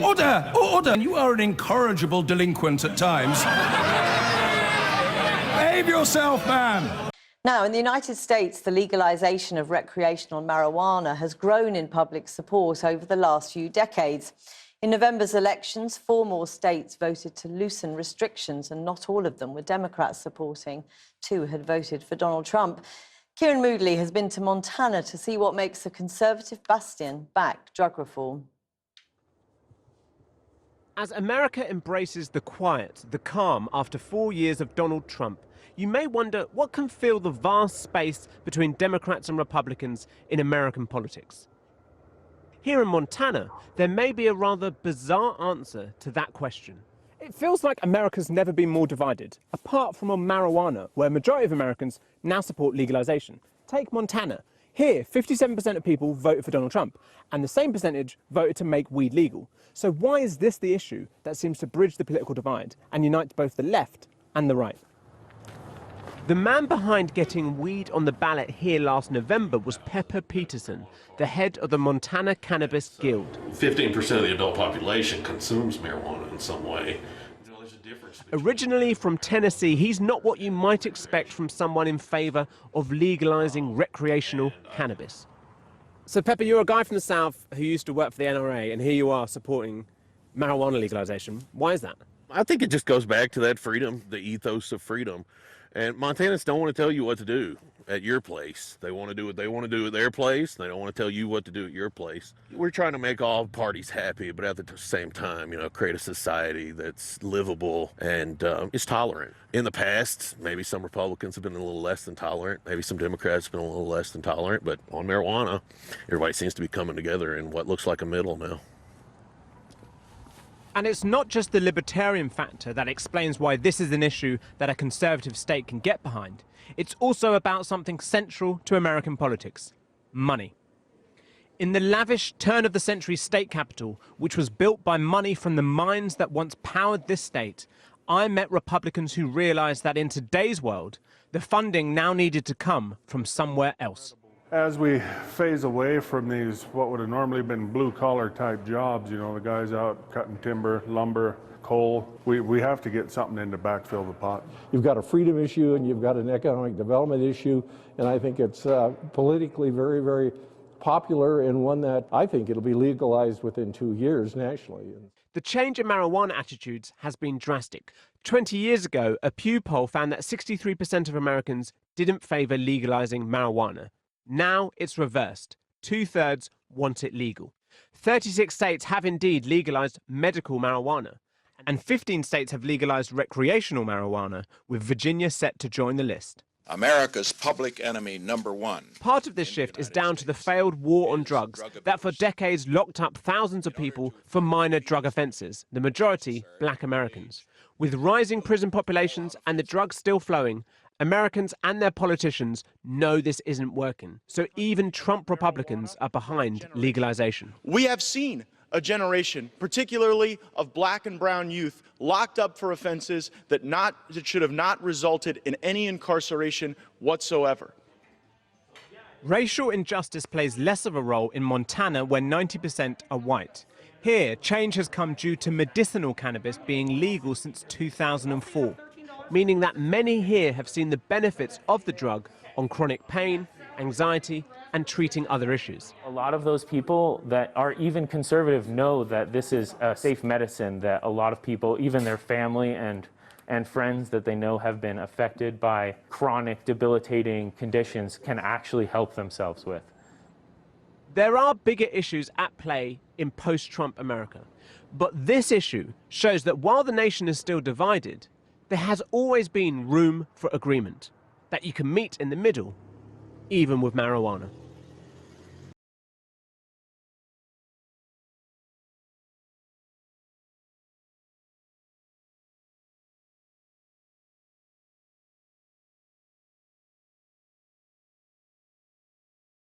Order! Order! You are an incorrigible delinquent at times. Behave yourself, man! Now, in the United States, the legalization of recreational marijuana has grown in public support over the last few decades. In November's elections, 4 more states voted to loosen restrictions, and not all of them were Democrats supporting. 2 had voted for Donald Trump. Kieran Moodley has been to Montana to see what makes the Conservative bastion back drug reform. As America embraces the quiet, the calm after 4 years of Donald Trump, you may wonder what can fill the vast space between Democrats and Republicans in American politics. Here in Montana, there may be a rather bizarre answer to that question. It feels like America's never been more divided, apart from on marijuana, where a majority of Americans now support legalization. Take Montana. Here, 57% of people voted for Donald Trump, and the same percentage voted to make weed legal. So why is this the issue that seems to bridge the political divide and unite both the left and the right? The man behind getting weed on the ballot here last November was Pepper Peterson, the head of the Montana Cannabis Guild. 15% of the adult population consumes marijuana in some way. There's a difference. Originally from Tennessee, he's not what you might expect from someone in favor of legalizing recreational cannabis. So Pepper, you're a guy from the South who used to work for the NRA, and here you are supporting marijuana legalization. Why is that? I think it just goes back to that freedom, the ethos of freedom. And Montanans don't want to tell you what to do at your place. They want to do what they want to do at their place. They don't want to tell you what to do at your place. We're trying to make all parties happy, but at the same time, create a society that's livable and is tolerant. In the past, maybe some Republicans have been a little less than tolerant. Maybe some Democrats have been a little less than tolerant. But on marijuana, everybody seems to be coming together in what looks like a middle now. And it's not just the libertarian factor that explains why this is an issue that a conservative state can get behind. It's also about something central to American politics: money. In the lavish turn-of-the-century state capital, which was built by money from the mines that once powered this state, I met Republicans who realized that in today's world, the funding now needed to come from somewhere else. As we phase away from these, what would have normally been blue-collar type jobs, the guys out cutting timber, lumber, coal, we have to get something in to backfill the pot. You've got a freedom issue and you've got an economic development issue, and I think it's politically very, very popular, and one that I think it'll be legalized within 2 years nationally. The change in marijuana attitudes has been drastic. 20 years ago, a Pew poll found that 63% of Americans didn't favor legalizing marijuana. Now it's reversed. 2/3 want it legal. 36 states have indeed legalized medical marijuana, and 15 states have legalized recreational marijuana, with Virginia set to join the list. America's public enemy #1. Part of this shift is down to the failed war on drugs that for decades locked up thousands of people for minor drug offenses, the majority Black Americans. With rising prison populations and the drugs still flowing, Americans and their politicians know this isn't working. So even Trump Republicans are behind legalization. We have seen a generation, particularly of Black and brown youth, locked up for offenses that should have not resulted in any incarceration whatsoever. Racial injustice plays less of a role in Montana, where 90% are white. Here, change has come due to medicinal cannabis being legal since 2004. Meaning that many here have seen the benefits of the drug on chronic pain, anxiety, and treating other issues. A lot of those people that are even conservative know that this is a safe medicine, that a lot of people, even their family and friends that they know have been affected by chronic, debilitating conditions, can actually help themselves with. There are bigger issues at play in post-Trump America. But this issue shows that while the nation is still divided, there has always been room for agreement, that you can meet in the middle, even with marijuana.